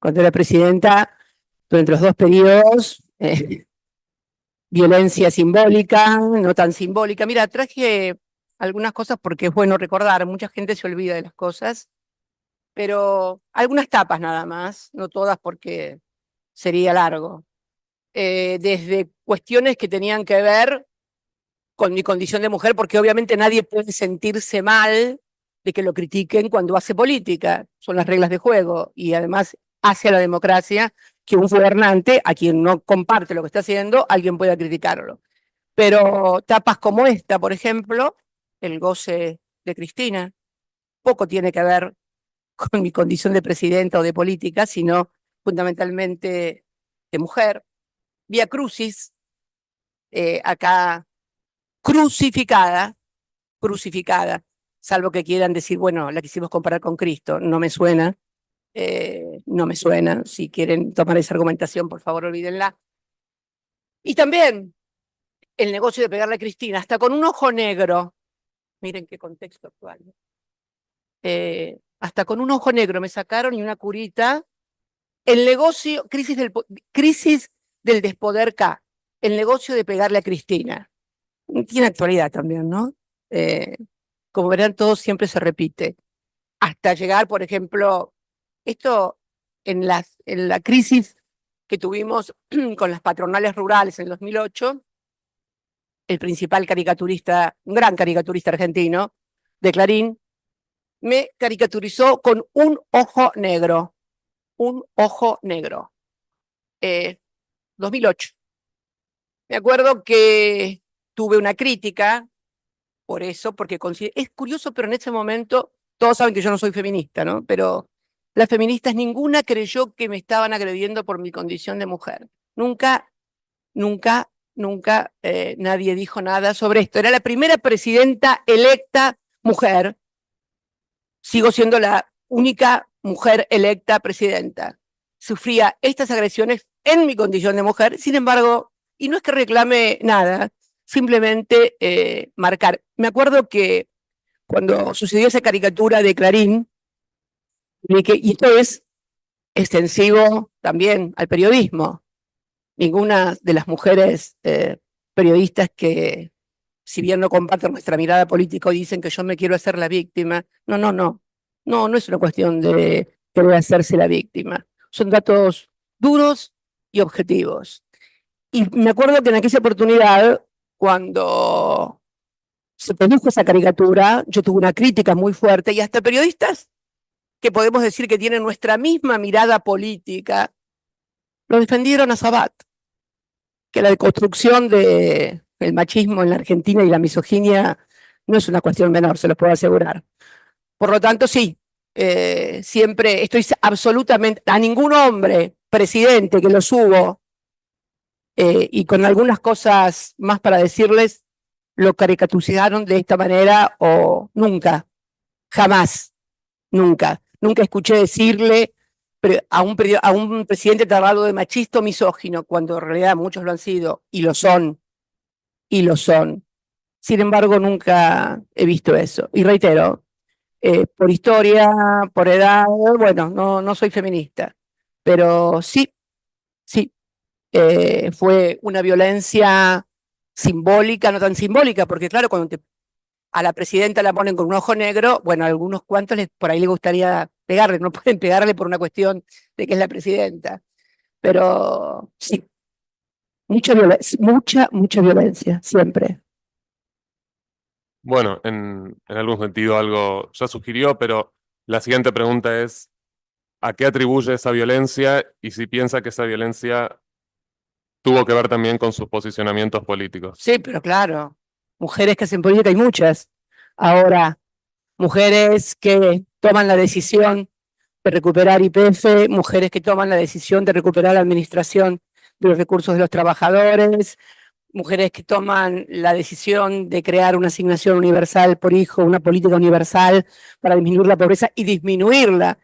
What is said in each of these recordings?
cuando era presidenta, durante los dos periodos, violencia simbólica, no tan simbólica. Mira, traje algunas cosas porque es bueno recordar, mucha gente se olvida de las cosas, pero algunas tapas nada más, no todas porque sería largo. Desde cuestiones que tenían que ver con mi condición de mujer, porque obviamente nadie puede sentirse mal de que lo critiquen cuando hace política, son las reglas de juego, y además hace a la democracia que un gobernante, a quien no comparte lo que está haciendo, alguien pueda criticarlo. Pero tapas como esta, por ejemplo, el goce de Cristina, poco tiene que ver con mi condición de presidenta o de política, sino fundamentalmente de mujer. Vía Crucis, acá crucificada, crucificada, salvo que quieran decir, bueno, la quisimos comparar con Cristo, no me suena, no me suena, si quieren tomar esa argumentación, por favor, olvídenla. Y también el negocio de pegarle a Cristina, hasta con un ojo negro, miren qué contexto actual, hasta con un ojo negro me sacaron y una curita, el negocio, crisis del despoder K, el negocio de pegarle a Cristina. Tiene actualidad también, ¿no? Como verán, todo siempre se repite. Hasta llegar, por ejemplo, esto en la crisis que tuvimos con las patronales rurales en el 2008, el principal caricaturista, un gran caricaturista argentino, de Clarín, me caricaturizó con un ojo negro. Un ojo negro. 2008. Me acuerdo que tuve una crítica por eso, porque es curioso, pero en ese momento, todos saben que yo no soy feminista, ¿no? Pero las feministas ninguna creyó que me estaban agrediendo por mi condición de mujer. Nunca, nunca, nunca nadie dijo nada sobre esto. Era la primera presidenta electa mujer. Sigo siendo la única mujer electa presidenta. Sufría estas agresiones en mi condición de mujer, sin embargo, y no es que reclame nada, simplemente marcar. Me acuerdo que cuando sucedió esa caricatura de Clarín, y esto es extensivo también al periodismo, ninguna de las mujeres periodistas que, si bien no comparten nuestra mirada política, dicen que yo me quiero hacer la víctima, no, no, no, no, no es una cuestión de querer hacerse la víctima, son datos duros y objetivos. Y me acuerdo que en aquella oportunidad, cuando se produjo esa caricatura, yo tuve una crítica muy fuerte, y hasta periodistas que podemos decir que tienen nuestra misma mirada política, lo defendieron a Sabat, que la deconstrucción del machismo en la Argentina y la misoginia no es una cuestión menor, se los puedo asegurar. Por lo tanto, sí, siempre estoy absolutamente, a ningún hombre presidente que lo subo, y con algunas cosas más para decirles, lo caricaturizaron de esta manera o nunca, jamás, nunca. Nunca escuché decirle a un presidente tratado de machista o misógino, cuando en realidad muchos lo han sido, y lo son, y lo son. Sin embargo, nunca he visto eso. Y reitero, por historia, por edad, bueno, no soy feminista, pero sí, sí, fue una violencia simbólica, no tan simbólica, porque claro, cuando a la presidenta la ponen con un ojo negro, bueno, a algunos cuantos por ahí les gustaría pegarle, no pueden pegarle por una cuestión de que es la presidenta, pero sí, mucha violencia, siempre. Bueno, en algún sentido algo ya sugirió, pero la siguiente pregunta es, ¿a qué atribuye esa violencia y si piensa que esa violencia tuvo que ver también con sus posicionamientos políticos? Sí, pero claro, mujeres que hacen política hay muchas. Ahora, mujeres que toman la decisión de recuperar YPF, mujeres que toman la decisión de recuperar la administración de los recursos de los trabajadores, mujeres que toman la decisión de crear una asignación universal por hijo, una política universal para disminuir la pobreza y disminuirla.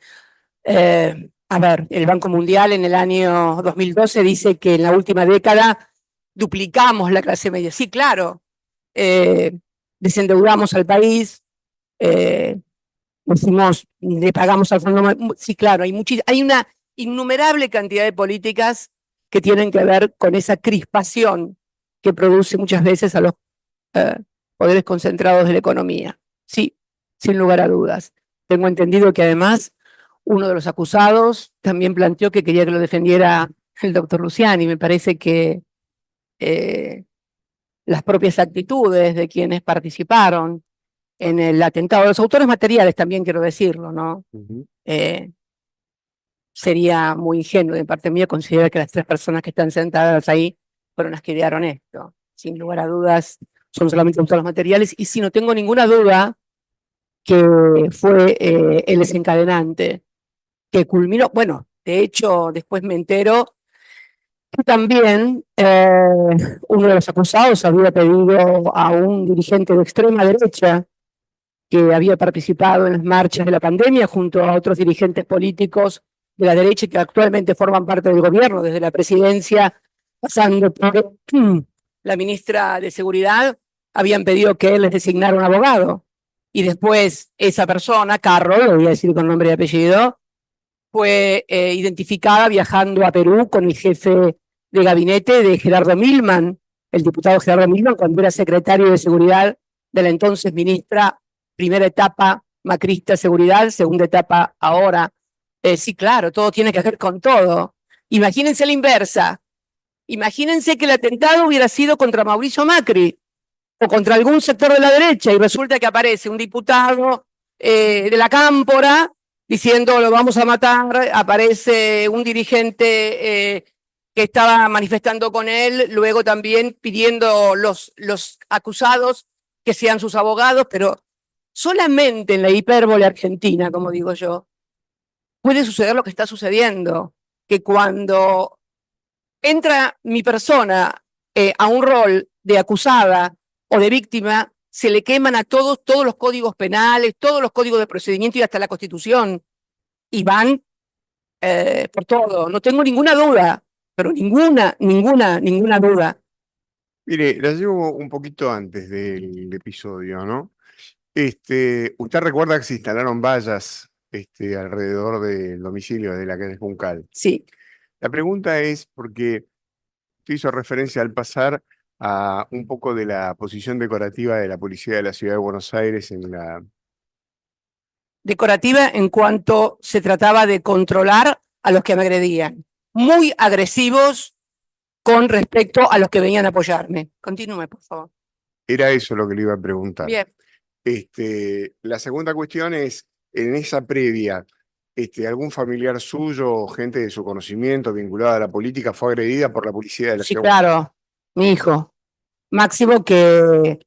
A ver, el Banco Mundial en el año 2012 dice que en la última década duplicamos la clase media. Sí, claro, desendeudamos al país, decimos, le pagamos al fondo. Sí, claro, hay una innumerable cantidad de políticas que tienen que ver con esa crispación que produce muchas veces a los poderes concentrados de la economía. Sí, sin lugar a dudas. Tengo entendido que además uno de los acusados también planteó que quería que lo defendiera el doctor Luciani. Me parece que las propias actitudes de quienes participaron en el atentado, los autores materiales también quiero decirlo, ¿no? Sería muy ingenuo de parte mía considerar que las 3 personas que están sentadas ahí fueron las que idearon esto. Sin lugar a dudas, son solamente los materiales, y sí, no tengo ninguna duda que fue el desencadenante, que culminó, bueno, de hecho, después me entero que también uno de los acusados había pedido a un dirigente de extrema derecha que había participado en las marchas de la pandemia junto a otros dirigentes políticos de la derecha que actualmente forman parte del gobierno, desde la presidencia, pasando por la ministra de Seguridad, habían pedido que él les designara un abogado. Y después esa persona, Carro, lo voy a decir con nombre y apellido, fue identificada viajando a Perú con el jefe de gabinete de Gerardo Milman, el diputado Gerardo Milman, cuando era secretario de Seguridad de la entonces ministra, primera etapa macrista seguridad, segunda etapa ahora. Sí, claro, todo tiene que ver con todo. Imagínense la inversa. Imagínense que el atentado hubiera sido contra Mauricio Macri o contra algún sector de la derecha y resulta que aparece un diputado de la Cámpora diciendo lo vamos a matar, aparece un dirigente que estaba manifestando con él, luego también pidiendo los acusados que sean sus abogados, pero solamente en la hipérbole argentina, como digo yo, puede suceder lo que está sucediendo, que cuando entra mi persona a un rol de acusada o de víctima, se le queman a todos los códigos penales, todos los códigos de procedimiento y hasta la Constitución, y van por todo. No tengo ninguna duda, pero ninguna duda. Mire, la llevo un poquito antes del episodio, ¿no? ¿Usted recuerda que se instalaron vallas alrededor del domicilio de la calle Juncal? Sí. La pregunta es porque usted hizo referencia al pasar a un poco de la posición decorativa de la policía de la Ciudad de Buenos Aires en la... Decorativa en cuanto se trataba de controlar a los que me agredían. Muy agresivos con respecto a los que venían a apoyarme. Continúe, por favor. Era eso lo que le iba a preguntar. Bien. La segunda cuestión es, en esa previa, ¿algún familiar suyo o gente de su conocimiento vinculada a la política fue agredida por la policía de la Sí, ciudad? claro, mi hijo. Máximo que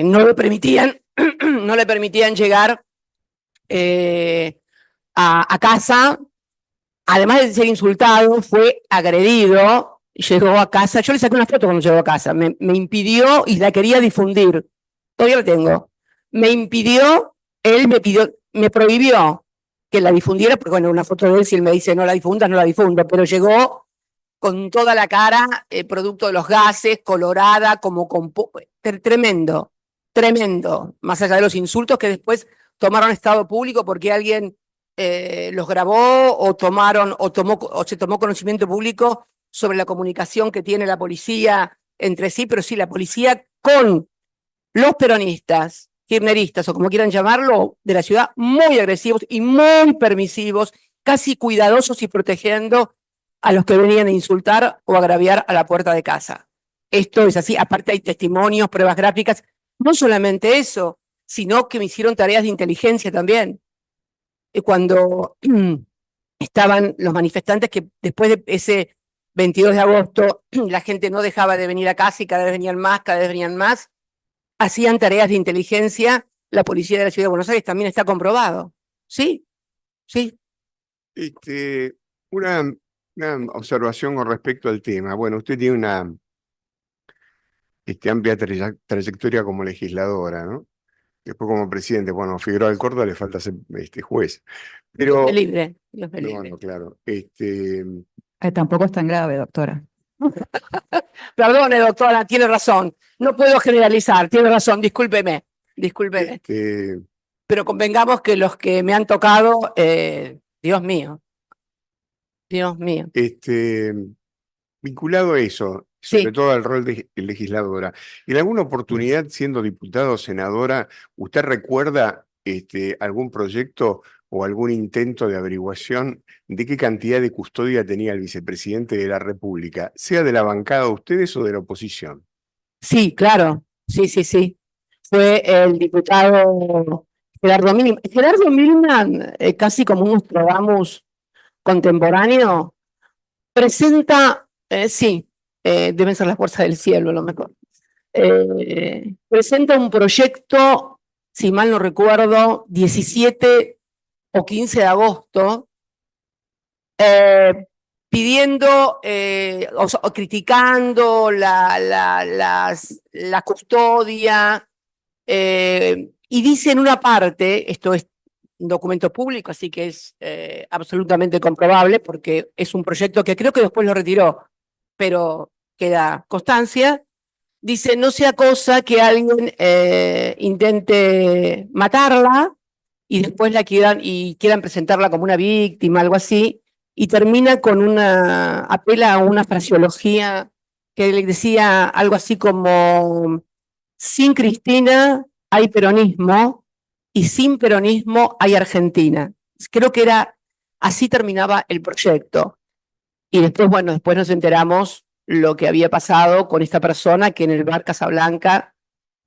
no le permitían, no le permitían llegar a casa, además de ser insultado, fue agredido, llegó a casa, yo le saqué una foto cuando llegó a casa, me impidió y la quería difundir, todavía la tengo, me impidió, él me prohibió que la difundiera, porque bueno, una foto de él, si él me dice no la difundas, no la difundo, pero llegó con toda la cara, producto de los gases, colorada, como tremendo, tremendo, más allá de los insultos que después tomaron estado público porque alguien los grabó o se tomó conocimiento público sobre la comunicación que tiene la policía entre sí, pero sí, la policía con los peronistas, kirchneristas o como quieran llamarlo, de la ciudad, muy agresivos y muy permisivos, casi cuidadosos y protegiendo a los que venían a insultar o agraviar a la puerta de casa. Esto es así, aparte hay testimonios, pruebas gráficas, no solamente eso, sino que me hicieron tareas de inteligencia también. Cuando estaban los manifestantes, que después de ese 22 de agosto la gente no dejaba de venir a casa y cada vez venían más, hacían tareas de inteligencia, la policía de la Ciudad de Buenos Aires también está comprobado. Sí, sí. Una observación con respecto al tema. Bueno, usted tiene una amplia trayectoria como legisladora, ¿no? Después como presidente, bueno, Figueroa del Córdoba le falta ser juez. Pero, Dios me libre, Dios me libre. bueno, claro. Tampoco es tan grave, doctora. Perdone, doctora, tiene razón. No puedo generalizar, tiene razón, discúlpeme. Pero convengamos que los que me han tocado, Dios mío. Dios mío. Vinculado a eso, Sí. sobre todo al rol de legisladora, ¿en alguna oportunidad siendo diputada o senadora, usted recuerda algún proyecto o algún intento de averiguación de qué cantidad de custodia tenía el vicepresidente de la República, sea de la bancada de ustedes o de la oposición? Sí, claro. Sí, sí, sí. Fue el diputado Gerardo Milman. Gerardo Milman, casi como un Nostradamus contemporáneo, presenta, sí, deben ser las fuerzas del cielo, a lo mejor. Presenta un proyecto, si mal no recuerdo, 17 o 15 de agosto, pidiendo o criticando la custodia, y dice en una parte, esto es un documento público, así que es absolutamente comprobable, porque es un proyecto que creo que después lo retiró, pero queda constancia. Dice, no sea cosa que alguien intente matarla y después la quieran presentarla como una víctima, algo así, y termina con apela a una fraseología que le decía algo así como, sin Cristina hay peronismo y sin peronismo hay Argentina. Creo que así terminaba el proyecto. Y después, bueno, después nos enteramos lo que había pasado con esta persona que en el bar Casablanca,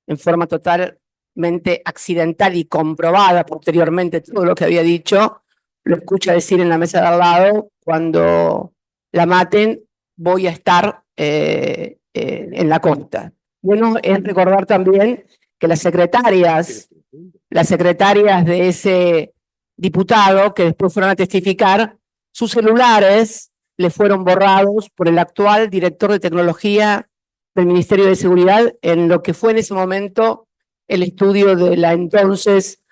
en forma totalmente accidental y comprobada posteriormente todo lo que había dicho, lo escucha decir en la mesa de al lado, cuando la maten voy a estar en la costa. Bueno, es recordar también que las secretarias de ese diputado, que después fueron a testificar, sus celulares le fueron borrados por el actual director de tecnología del Ministerio de Seguridad en lo que fue en ese momento el estudio de la entonces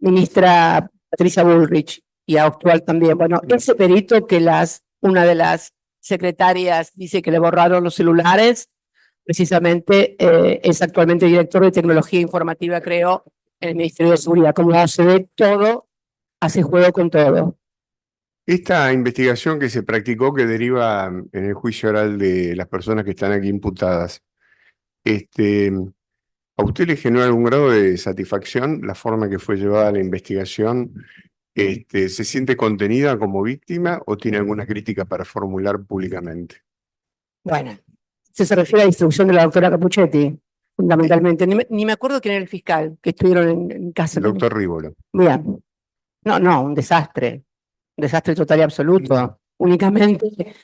ministra Patricia Bullrich y actual también. Bueno, ese perito que una de las secretarias dice que le borraron los celulares, precisamente es actualmente director de tecnología informativa, creo, en el Ministerio de Seguridad. Como se ve todo, hace juego con todo. Esta investigación que se practicó, que deriva en el juicio oral de las personas que están aquí imputadas, ¿a usted le generó algún grado de satisfacción la forma que fue llevada la investigación? ¿Se siente contenida como víctima o tiene alguna crítica para formular públicamente? Bueno, se refiere a la instrucción de la doctora Capuchetti, fundamentalmente. Ni me acuerdo quién era el fiscal que estuvieron en casa. El doctor Rívolo. Bien. No, un desastre total y absoluto. Únicamente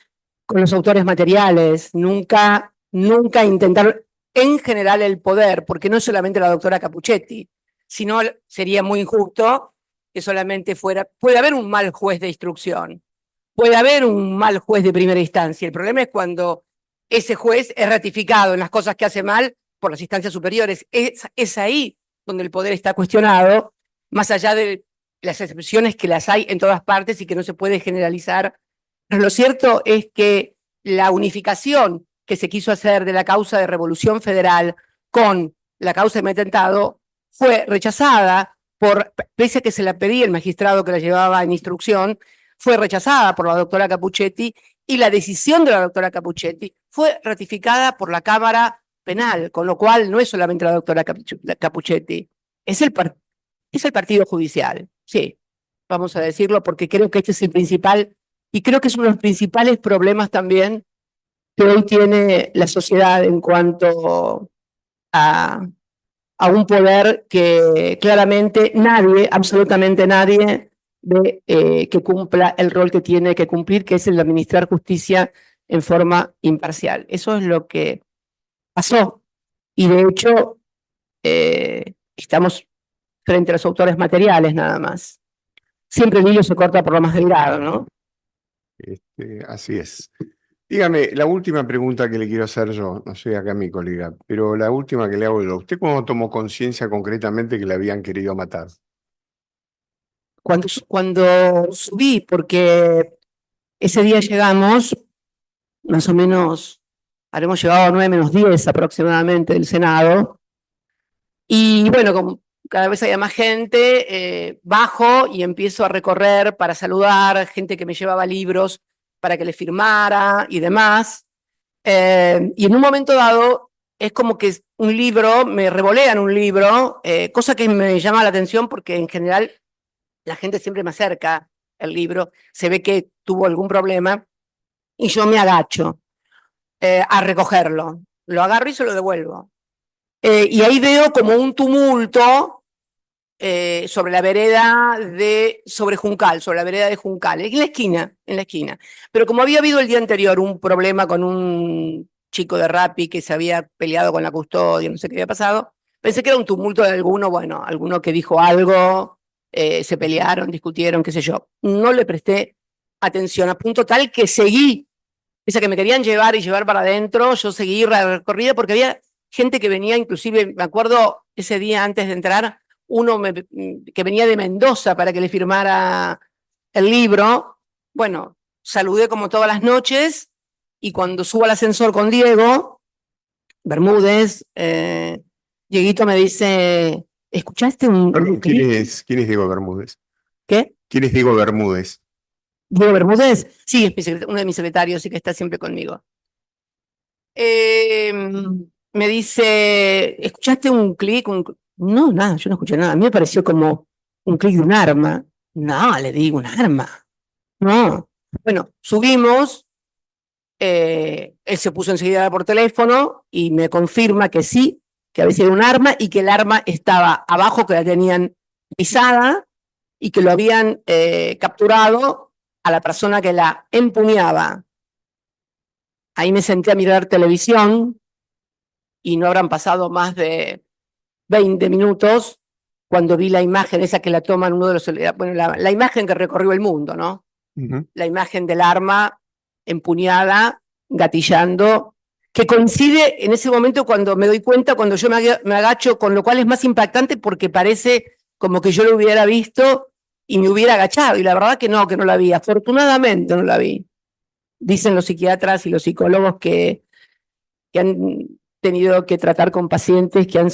con los autores materiales, nunca intentar en general el poder, porque no solamente la doctora Capuchetti, sino sería muy injusto que solamente puede haber un mal juez de instrucción, puede haber un mal juez de primera instancia. El problema es cuando ese juez es ratificado en las cosas que hace mal por las instancias superiores. Es ahí donde el poder está cuestionado, más allá de las excepciones que las hay en todas partes y que no se puede generalizar. Pero lo cierto es que la unificación que se quiso hacer de la causa de Revolución Federal con la causa de atentado fue rechazada pese a que se la pedía el magistrado que la llevaba en instrucción, fue rechazada por la doctora Capuchetti y la decisión de la doctora Capuchetti fue ratificada por la Cámara Penal, con lo cual no es solamente la doctora Capuchetti, es el partido judicial. Sí, vamos a decirlo porque creo que este es el principal, y creo que es uno de los principales problemas también que hoy tiene la sociedad en cuanto a un poder que claramente nadie, absolutamente nadie, ve que cumpla el rol que tiene que cumplir, que es el de administrar justicia en forma imparcial. Eso es lo que pasó. Y de hecho, estamos frente a los autores materiales nada más. Siempre el hilo se corta por lo más delgado, ¿no? Así es. Dígame, la última pregunta que le quiero hacer yo, no sé acá mi colega, pero la última que le hago yo. ¿Usted cómo tomó conciencia concretamente que le habían querido matar? Cuando subí, porque ese día llegamos, más o menos, habremos llegado a 9 menos 10 aproximadamente del Senado, y bueno, cada vez había más gente, bajo y empiezo a recorrer para saludar, gente que me llevaba libros para que le firmara y demás. Y en un momento dado es como que un libro, me revolean un libro, cosa que me llama la atención porque en general la gente siempre me acerca el libro, se ve que tuvo algún problema y yo me agacho a recogerlo. Lo agarro y se lo devuelvo. Y ahí veo como un tumulto sobre la vereda sobre Juncal, sobre la vereda de Juncal, en la esquina. Pero como había habido el día anterior un problema con un chico de Rappi que se había peleado con la custodia, no sé qué había pasado, pensé que era un tumulto de alguno que dijo algo, se pelearon, discutieron, qué sé yo. No le presté atención, a punto tal que seguí, pese a que me querían llevar y llevar para adentro, yo seguí la recorrida porque había gente que venía, inclusive, me acuerdo ese día antes de entrar, que venía de Mendoza para que le firmara el libro. Bueno, saludé como todas las noches y cuando subo al ascensor con Diego Bermúdez, Dieguito me dice, ¿escuchaste Perdón, ¿quién es Diego Bermúdez? ¿Qué? ¿Quién es Diego Bermúdez? ¿Diego Bermúdez? Sí, es uno de mis secretarios y que está siempre conmigo. Me dice, ¿escuchaste un clic? No, nada, yo no escuché nada. A mí me pareció como un clic de un arma. No, le digo, un arma. No. Bueno, subimos, él se puso enseguida por teléfono y me confirma que sí, que había sido un arma y que el arma estaba abajo, que la tenían pisada y que lo habían capturado a la persona que la empuñaba. Ahí me senté a mirar televisión y no habrán pasado más de 20 minutos cuando vi la imagen esa que la toman uno de los... Bueno, la imagen que recorrió el mundo, ¿no? La imagen del arma empuñada, gatillando, que coincide en ese momento cuando me doy cuenta, cuando yo me agacho, con lo cual es más impactante porque parece como que yo lo hubiera visto y me hubiera agachado, y la verdad que no la vi, afortunadamente no la vi. Dicen los psiquiatras y los psicólogos que han tenido que tratar con pacientes que han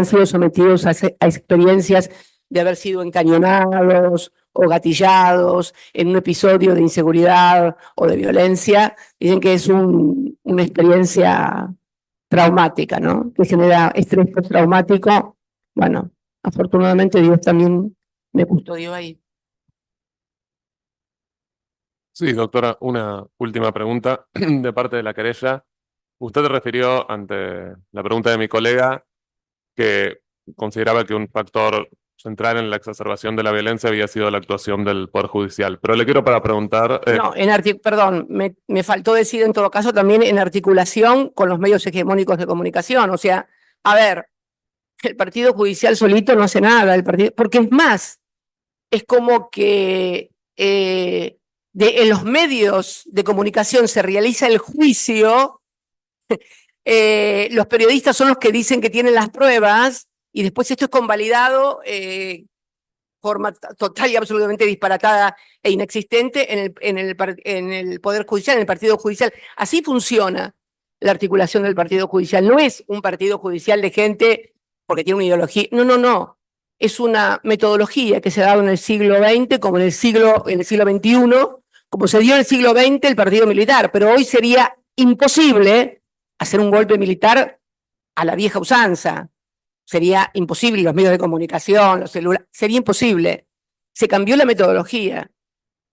sido sometidos a experiencias de haber sido encañonados o gatillados en un episodio de inseguridad o de violencia. Dicen que es una experiencia traumática, ¿no? Que genera estrés postraumático. Bueno, afortunadamente Dios también me custodió ahí. Sí, doctora, una última pregunta de parte de la querella. Usted refirió ante la pregunta de mi colega que consideraba que un factor central en la exacerbación de la violencia había sido la actuación del Poder Judicial. Pero le quiero para preguntar... No, perdón, me faltó decir en todo caso también en articulación con los medios hegemónicos de comunicación. O sea, a ver, el Partido Judicial solito no hace nada, porque es más, es como que en los medios de comunicación se realiza el juicio, los periodistas son los que dicen que tienen las pruebas y después esto es convalidado forma total y absolutamente disparatada e inexistente en el Poder Judicial, en el Partido Judicial. Así funciona la articulación del Partido Judicial. No es un partido judicial de gente porque tiene una ideología. No. Es una metodología que se ha dado en el siglo XX como en el siglo XXI, como se dio en el siglo XX el partido militar. Pero hoy sería imposible hacer un golpe militar a la vieja usanza. Sería imposible, los medios de comunicación, los celulares, sería imposible. Se cambió la metodología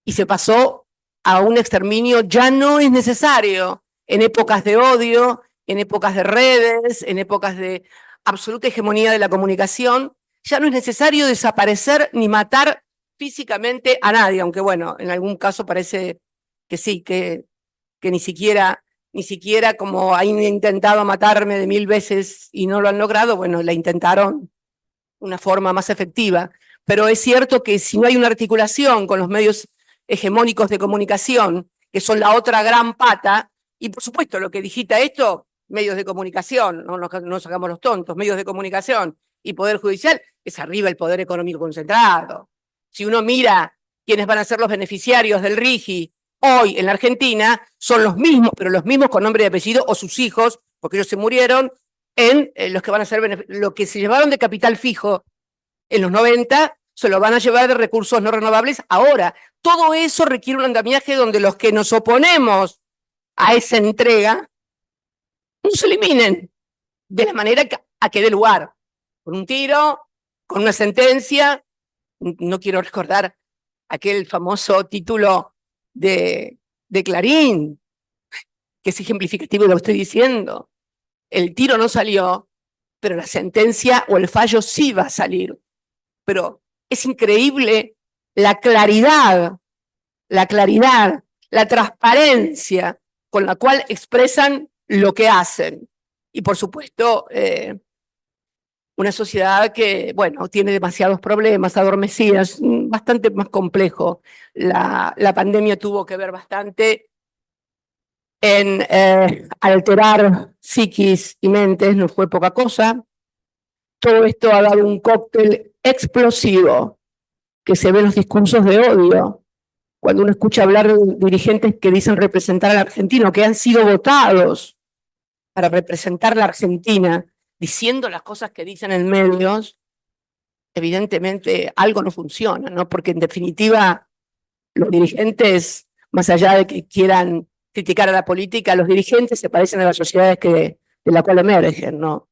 y se pasó a un exterminio. Ya no es necesario en épocas de odio, en épocas de redes, en épocas de absoluta hegemonía de la comunicación. Ya no es necesario desaparecer ni matar físicamente a nadie, aunque bueno, en algún caso parece que sí, que ni siquiera como han intentado matarme de 1000 veces y no lo han logrado, bueno, la intentaron de una forma más efectiva. Pero es cierto que si no hay una articulación con los medios hegemónicos de comunicación, que son la otra gran pata, y por supuesto lo que digita esto, medios de comunicación, no sacamos los tontos, medios de comunicación y Poder Judicial, es arriba el poder económico concentrado. Si uno mira quiénes van a ser los beneficiarios del RIGI hoy en la Argentina, son los mismos, pero los mismos con nombre y apellido, o sus hijos, porque ellos se murieron, en los que van a ser lo que se llevaron de capital fijo En los 90 se lo van a llevar de recursos no renovables ahora. Todo eso requiere un andamiaje donde los que nos oponemos a esa entrega no se eliminen de la manera a que dé lugar. Con un tiro, con una sentencia. No quiero recordar aquel famoso título de Clarín, que es ejemplificativo de lo que estoy diciendo. El tiro no salió, pero la sentencia o el fallo sí va a salir. Pero es increíble la claridad, la transparencia con la cual expresan lo que hacen. Y por supuesto, una sociedad que, bueno, tiene demasiados problemas, adormecida, es bastante más complejo. La pandemia tuvo que ver bastante en alterar psiquis y mentes, no fue poca cosa. Todo esto ha dado un cóctel explosivo que se ve en los discursos de odio. Cuando uno escucha hablar de dirigentes que dicen representar al argentino, que han sido votados para representar a la Argentina, diciendo las cosas que dicen en medios, evidentemente algo no funciona, ¿no? Porque en definitiva los dirigentes, más allá de que quieran criticar a la política, los dirigentes se parecen a las sociedades de la cual emergen, ¿no?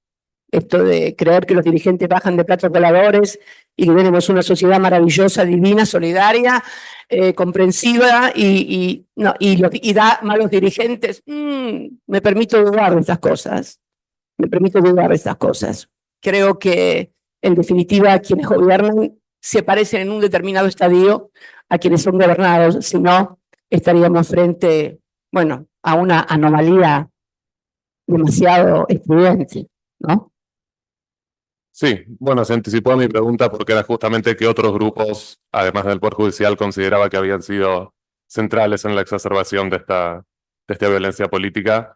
Esto de creer que los dirigentes bajan de platos voladores y que tenemos una sociedad maravillosa, divina, solidaria, comprensiva y da malos dirigentes. Me permito dudar de estas cosas. Me permito dudar de estas cosas. Creo que, en definitiva, quienes gobiernan se parecen en un determinado estadio a quienes son gobernados, si no, estaríamos frente, bueno, a una anomalía demasiado evidente, ¿no? Sí, bueno, se anticipó a mi pregunta porque era justamente que otros grupos, además del Poder Judicial, consideraba que habían sido centrales en la exacerbación de esta violencia política.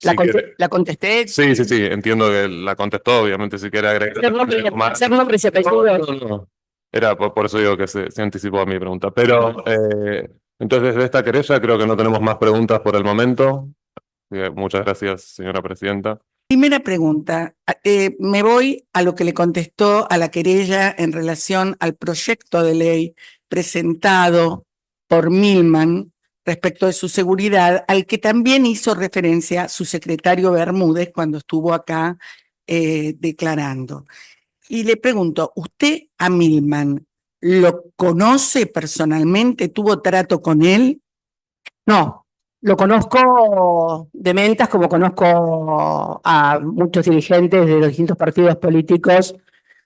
¿La contesté? Sí, entiendo que la contestó, obviamente, si quiere agregar. Hacer nombres y apellidos. No. Era por eso digo que se anticipó a mi pregunta. Pero, entonces, de esta querella creo que no tenemos más preguntas por el momento. Muchas gracias, señora presidenta. Primera pregunta, me voy a lo que le contestó a la querella en relación al proyecto de ley presentado por Milman respecto de su seguridad, al que también hizo referencia su secretario Bermúdez cuando estuvo acá declarando. Y le pregunto, ¿usted a Milman lo conoce personalmente? ¿Tuvo trato con él? No. Lo conozco de mentas, como conozco a muchos dirigentes de los distintos partidos políticos.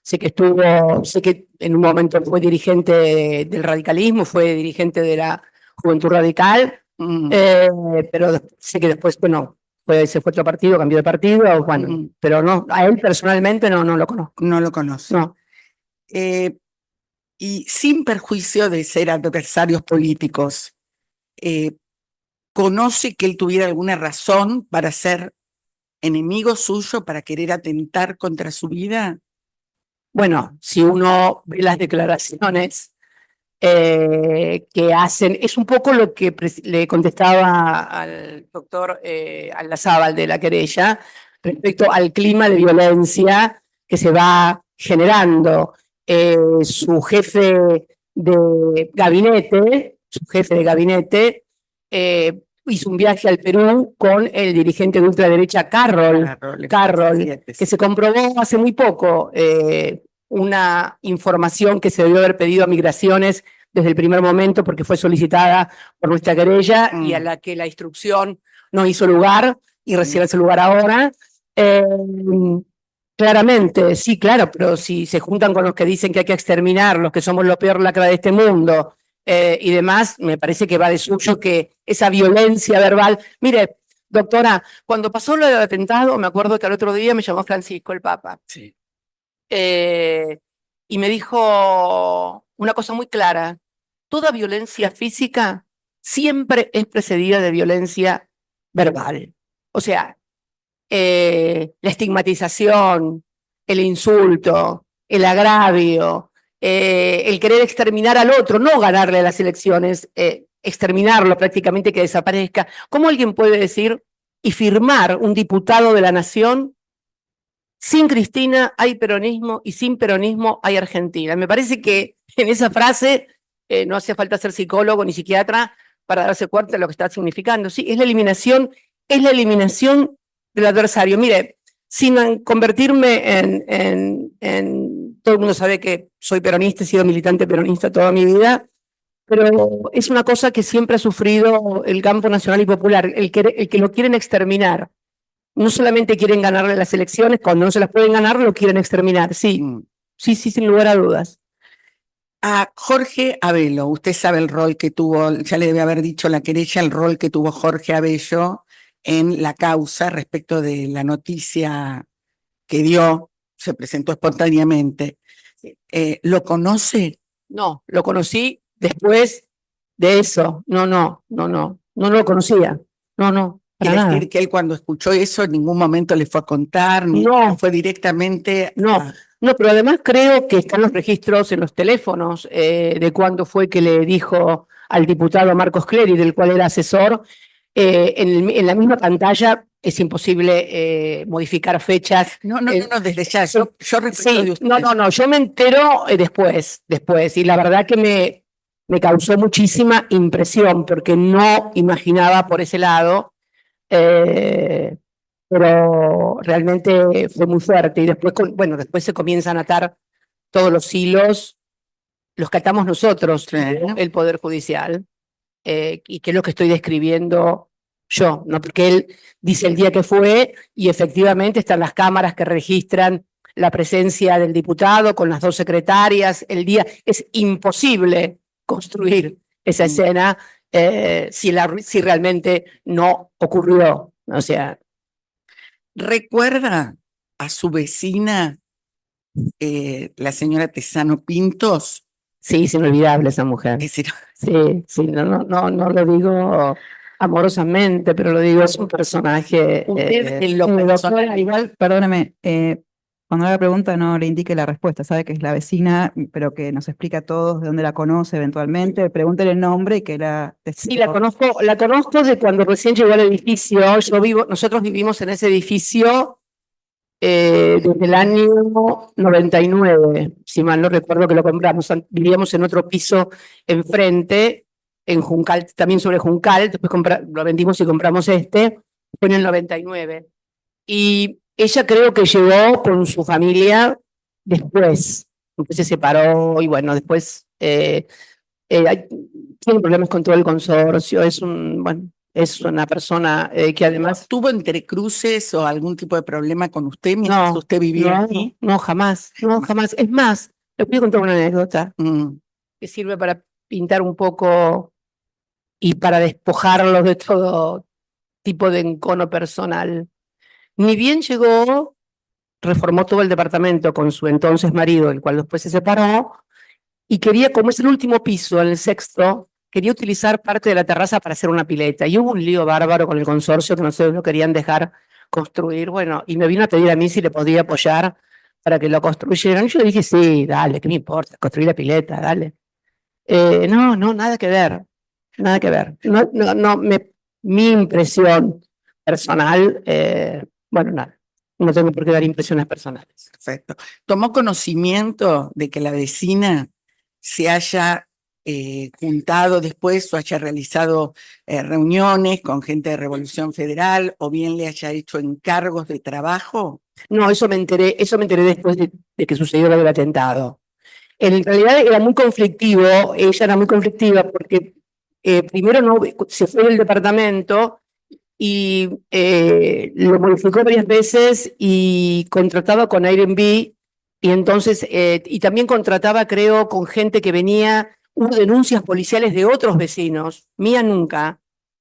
Sé que en un momento fue dirigente del radicalismo, fue dirigente de la Juventud Radical, pero sé que después, bueno, se fue a otro partido, cambió de partido, bueno, pero no, a él personalmente no lo conozco. No lo conozco. No. Y sin perjuicio de ser adversarios políticos, ¿conoce que él tuviera alguna razón para ser enemigo suyo, para querer atentar contra su vida? Bueno, si uno ve las declaraciones que hacen, es un poco lo que le contestaba al doctor Aldazábal de la querella respecto al clima de violencia que se va generando. Su jefe de gabinete, hizo un viaje al Perú con el dirigente de ultraderecha Carroll, que se comprobó hace muy poco una información que se debió haber pedido a Migraciones desde el primer momento porque fue solicitada por nuestra querella y a la que la instrucción no hizo lugar y recibe ese lugar ahora. Claramente, sí, claro, pero si se juntan con los que dicen que hay que exterminar, los que somos lo peor lacra de este mundo, y demás, me parece que va de suyo que esa violencia verbal. Mire, doctora, cuando pasó lo del atentado, me acuerdo que al otro día me llamó Francisco, el Papa, Sí. Y me dijo una cosa muy clara: toda violencia física siempre es precedida de violencia verbal. O sea, la estigmatización, el insulto, el agravio, el querer exterminar al otro, no ganarle las elecciones, exterminarlo prácticamente, que desaparezca. ¿Cómo alguien puede decir y firmar un diputado de la Nación sin Cristina hay peronismo y sin peronismo hay Argentina. Me parece que en esa frase no hace falta ser psicólogo ni psiquiatra para darse cuenta de lo que está significando. Sí, es la eliminación del adversario. Mire, sin convertirme todo el mundo sabe que soy peronista, he sido militante peronista toda mi vida, pero es una cosa que siempre ha sufrido el campo nacional y popular, el que lo quieren exterminar. No solamente quieren ganarle las elecciones, cuando no se las pueden ganar, lo quieren exterminar. Sí, sí, sin lugar a dudas. A Jorge Abello, usted sabe el rol que tuvo, ya le debe haber dicho la querella, el rol que tuvo Jorge Abello en la causa respecto de la noticia que dio, se presentó espontáneamente. ¿Lo conoce? No, lo conocí después de eso. No lo conocía. No, para Quiere nada. decir que él cuando escuchó eso en ningún momento le fue a contar, ni No. fue directamente No, pero además creo que están los registros en los teléfonos de cuándo fue que le dijo al diputado Marcos Clery, del cual era asesor, en la misma pantalla es imposible modificar fechas. No, desde ya, yo respeto Sí, de usted. no, yo me entero después, y la verdad que me causó muchísima impresión, porque no imaginaba por ese lado, pero realmente fue muy fuerte. Y después, después se comienzan a atar todos los hilos, los que atamos nosotros, Sí. el Poder Judicial, y que es lo que estoy describiendo yo, ¿no? Porque él dice el día que fue, y efectivamente están las cámaras que registran la presencia del diputado con las 2 secretarias, el día. Es imposible construir esa escena si realmente no ocurrió. O sea, ¿Recuerda a su vecina, la señora Tesano Pintos? sí, es inolvidable esa mujer. Es decir, Sí, no lo digo amorosamente, pero lo digo, es un personaje. usted en lo Doctora, personal, igual, perdóneme, cuando haga pregunta no le indique la respuesta, sabe que es la vecina, pero que nos explica a todos de dónde la conoce eventualmente, pregúntele el nombre y que la... Sí, la conozco de cuando recién llegó al edificio. Nosotros vivimos en ese edificio desde el año 99, si mal no recuerdo que lo compramos. Vivíamos en otro piso enfrente, en Juncal, también sobre Juncal, después lo vendimos y compramos fue en el 99. Y ella creo que llegó con su familia después se separó y bueno, después tiene problemas con todo el consorcio, es una persona que además... ¿tuvo entrecruces o algún tipo de problema con usted mientras usted vivía aquí? No, jamás. Es más, le voy a contar una anécdota que sirve para pintar un poco y para despojarlo de todo tipo de encono personal. Ni bien llegó, reformó todo el departamento con su entonces marido, el cual después se separó, y quería, como es el último piso, en el 6º, quería utilizar parte de la terraza para hacer una pileta. Y hubo un lío bárbaro con el consorcio que no sé, lo querían dejar construir. Bueno, y me vino a pedir a mí si le podía apoyar para que lo construyeran. Y yo le dije, sí, dale, ¿qué me importa? Construir la pileta, dale. No, nada que ver. Nada que ver. Mi impresión personal, nada. No tengo por qué dar impresiones personales. Perfecto. ¿Tomó conocimiento de que la vecina se haya juntado después o haya realizado reuniones con gente de Revolución Federal o bien le haya hecho encargos de trabajo? No, eso me enteré después de que sucedió lo del atentado. En realidad era muy conflictivo, ella era muy conflictiva porque primero se fue del departamento y lo modificó varias veces y contrataba con Airbnb y entonces, y también contrataba, creo, con gente que venía. Hubo denuncias policiales de otros vecinos, mía nunca,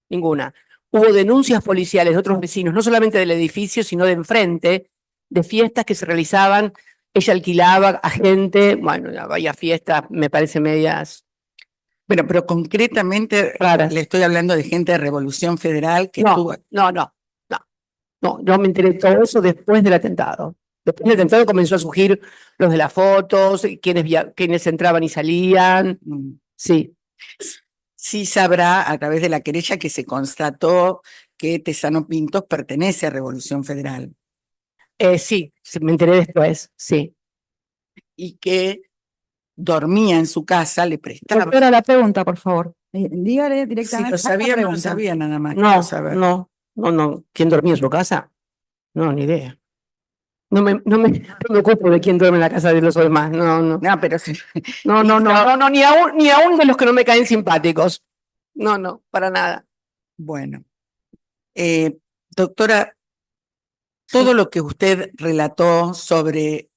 ninguna. Hubo denuncias policiales de otros vecinos, no solamente del edificio, sino de enfrente, de fiestas que se realizaban. Ella alquilaba a gente, había fiestas, me parece medias. Bueno, pero concretamente raras. le estoy hablando de gente de Revolución Federal que estuvo... No, yo me enteré de todo eso después del atentado. Después del atentado comenzó a surgir los de las fotos, quienes entraban y salían. Sí. Sí sabrá a través de la querella que se constató que Tesano Pintos pertenece a Revolución Federal. Sí, me enteré después, sí. y que dormía en su casa, le prestaba. Doctora, la pregunta, por favor. Dígale Si directamente. lo la sabía, no lo pregunta. sabía nada más. No, quiero saber. no. ¿Quién dormía en su casa? No, ni idea. No me ocupo de quién duerme en la casa de los demás. No. No, pero sí. No, ni aún de los que no me caen simpáticos. No, para nada. Bueno, doctora, todo lo que usted relató sobre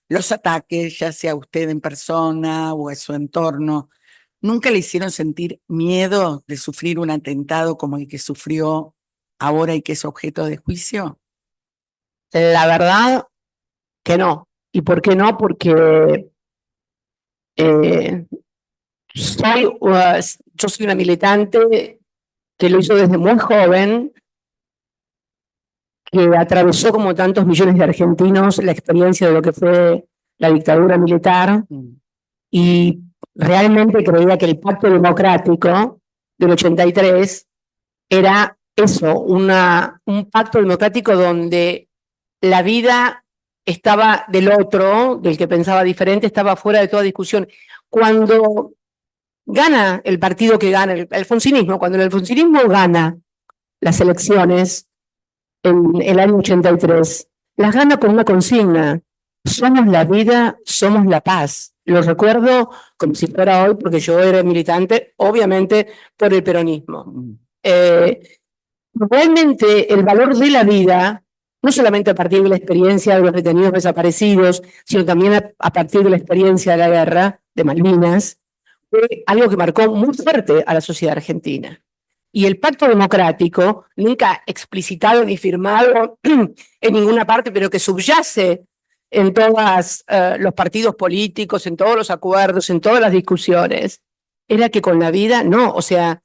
los ataques, ya sea usted en persona o en su entorno, ¿nunca le hicieron sentir miedo de sufrir un atentado como el que sufrió ahora y que es objeto de juicio? La verdad que no. ¿Y por qué no? Porque eh, yo soy una militante que lo hizo desde muy joven, que atravesó como tantos millones de argentinos la experiencia de lo que fue la dictadura militar y realmente creía que el pacto democrático del 83 era eso, un pacto democrático donde la vida estaba del otro, del que pensaba diferente, estaba fuera de toda discusión. Cuando gana el partido que gana, el alfonsinismo, cuando el alfonsinismo gana las elecciones en el año 83, las gana con una consigna: somos la vida, somos la paz. Lo recuerdo como si fuera hoy, porque yo era militante, obviamente, por el peronismo. Realmente el valor de la vida, no solamente a partir de la experiencia de los detenidos desaparecidos, sino también a partir de la experiencia de la guerra de Malvinas, fue algo que marcó muy fuerte a la sociedad argentina. Y el pacto democrático, nunca explicitado ni firmado en ninguna parte, pero que subyace en todos los partidos políticos, en todos los acuerdos, en todas las discusiones, era que con la vida no, o sea,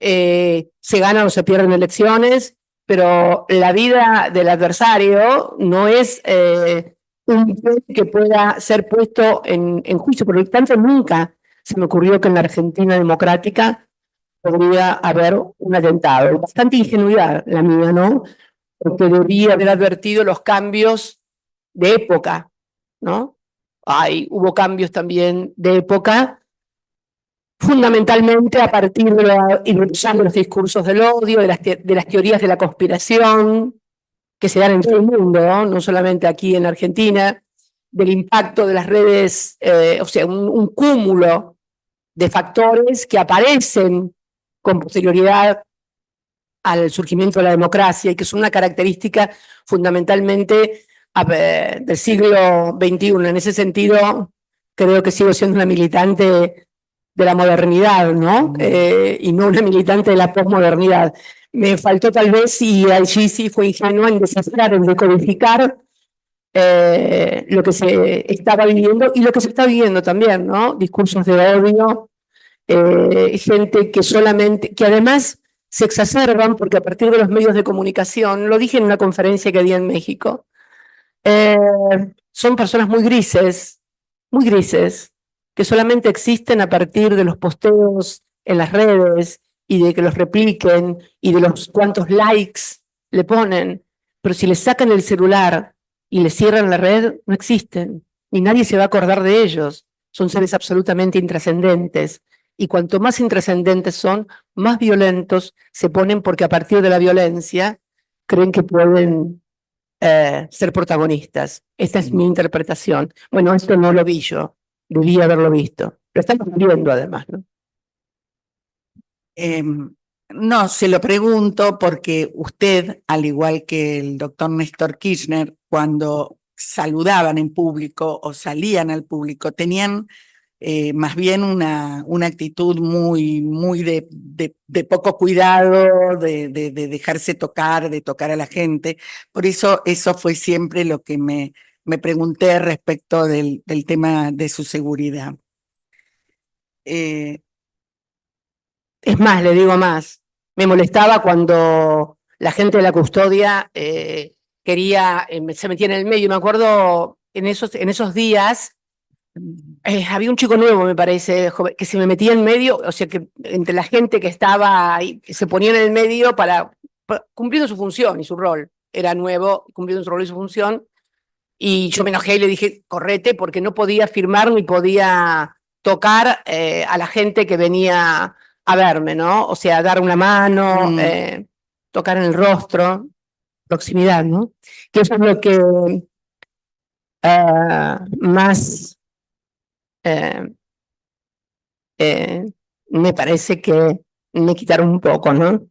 se ganan o se pierden elecciones, pero la vida del adversario no es un que pueda ser puesto en juicio. Por lo tanto, nunca se me ocurrió que en la Argentina democrática podría haber un atentado. Bastante ingenuidad la mía, ¿no? Porque debía haber advertido los cambios de época, ¿no? Hubo cambios también de época, fundamentalmente a partir de la irrupción de los discursos del odio, de las teorías de la conspiración que se dan en todo el mundo, no solamente aquí en Argentina, del impacto de las redes, o sea, un cúmulo de factores que aparecen con posterioridad al surgimiento de la democracia y que son una característica fundamentalmente del siglo XXI. En ese sentido, creo que sigo siendo una militante de la modernidad, ¿no? Y no una militante de la posmodernidad. Me faltó tal vez, y allí sí fue ingenua, en descifrar, en decodificar lo que se estaba viviendo y lo que se está viviendo también, ¿no? Discursos de odio, gente que además se exacerban porque a partir de los medios de comunicación, lo dije en una conferencia que di en México, son personas muy grises, que solamente existen a partir de los posteos en las redes y de que los repliquen y de los cuantos likes le ponen, pero si les sacan el celular y les cierran la red, no existen, y nadie se va a acordar de ellos. Son seres absolutamente intrascendentes, y cuanto más intrascendentes son, más violentos se ponen porque a partir de la violencia creen que pueden ser protagonistas. Esta es mi interpretación. Bueno, esto no lo vi yo, debía haberlo visto. Lo estamos viendo además, ¿no? No, se lo pregunto porque usted, al igual que el doctor Néstor Kirchner, cuando saludaban en público o salían al público, tenían más bien una actitud muy de poco cuidado, de dejarse tocar, de tocar a la gente. Por eso fue siempre lo que me pregunté respecto del tema de su seguridad. Es más, le digo más, me molestaba cuando la gente de la custodia quería, se metía en el medio. Me acuerdo en esos días, había un chico nuevo, me parece, joven, que se me metía en medio, o sea, que entre la gente que estaba ahí, se ponía en el medio para cumpliendo su función y su rol. Era nuevo, cumpliendo su rol y su función. Y yo me enojé y le dije, correte, porque no podía firmar ni podía tocar a la gente que venía a verme, ¿no? O sea, dar una mano, tocar en el rostro, proximidad, ¿no? Que eso es lo que más me parece que me quitaron un poco, ¿no?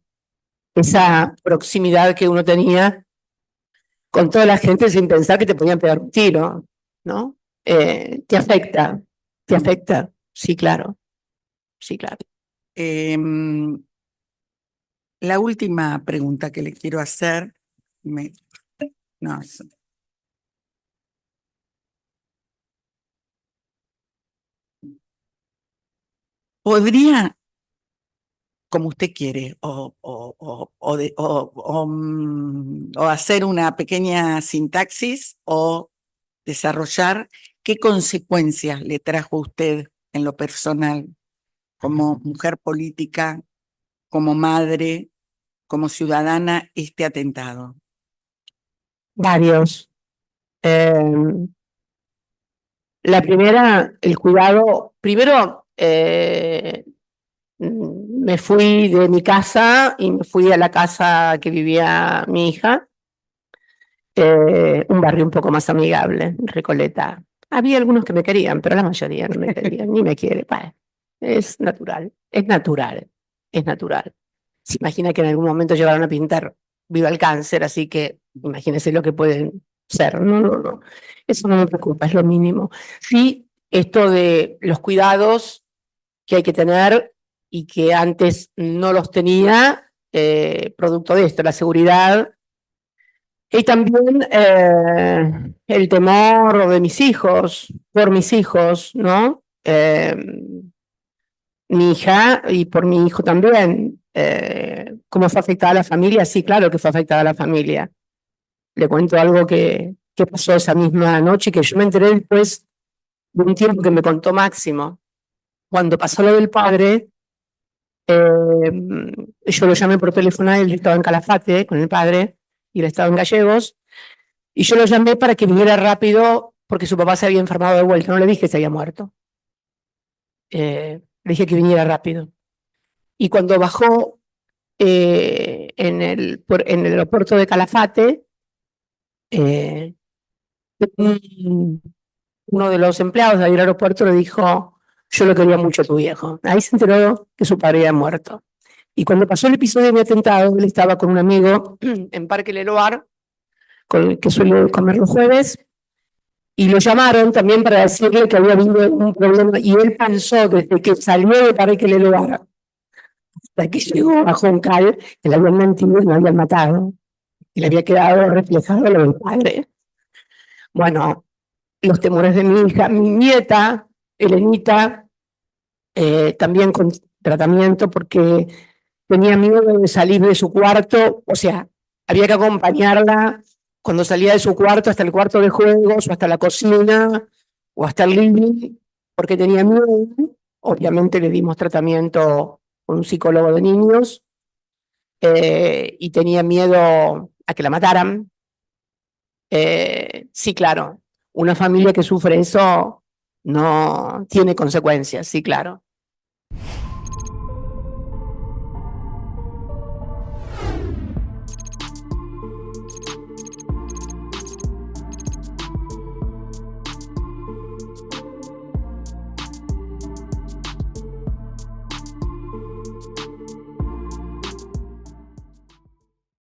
Esa proximidad que uno tenía con toda la gente sin pensar que te podían pegar un tiro, ¿no? Te afecta, sí, claro, sí, claro. La última pregunta que le quiero hacer, no, eso. ¿Podría, como usted quiere, o hacer una pequeña sintaxis o desarrollar qué consecuencias le trajo a usted en lo personal, como mujer política, como madre, como ciudadana, este atentado? Varios. La primera, el cuidado. Primero, me fui de mi casa y me fui a la casa que vivía mi hija, un barrio un poco más amigable, Recoleta. Había algunos que me querían, pero la mayoría no me querían, ni me quiere. Bueno, es natural, es natural, es natural. Se imagina que en algún momento llegaron a pintar viva el cáncer, así que imagínense lo que pueden ser. No, no, no. Eso no me preocupa, es lo mínimo. Sí, esto de los cuidados que hay que tener y que antes no los tenía, producto de esto, la seguridad. Y también el temor de mis hijos, por mis hijos, ¿no? Mi hija y por mi hijo también. ¿Cómo fue afectada la familia? Sí, claro que fue afectada la familia. Le cuento algo que pasó esa misma noche, que yo me enteré después de un tiempo que me contó Máximo. Cuando pasó lo del padre, yo lo llamé por teléfono a él, yo estaba en Calafate con el padre y él estaba en Gallegos, y yo lo llamé para que viniera rápido porque su papá se había enfermado de vuelta, no le dije que se había muerto. Le dije que viniera rápido. Y cuando bajó en el aeropuerto de Calafate, uno de los empleados del aeropuerto le dijo, yo lo quería mucho a tu viejo. Ahí se enteró que su padre había muerto. Y cuando pasó el episodio de mi atentado, él estaba con un amigo en Parque Leloir, con el que suele comer los jueves, y lo llamaron también para decirle que había habido un problema, y él pensó desde que salió de Parque Leloir hasta que llegó a Juncal, que le habían mentido y lo habían matado, y le había quedado reflejado lo del padre. Bueno, los temores de mi hija, mi nieta, Elenita, también con tratamiento porque tenía miedo de salir de su cuarto, o sea, había que acompañarla cuando salía de su cuarto hasta el cuarto de juegos o hasta la cocina o hasta el living, porque tenía miedo. Obviamente le dimos tratamiento con un psicólogo de niños y tenía miedo a que la mataran. Sí, claro, una familia que sufre eso no tiene consecuencias, sí, claro.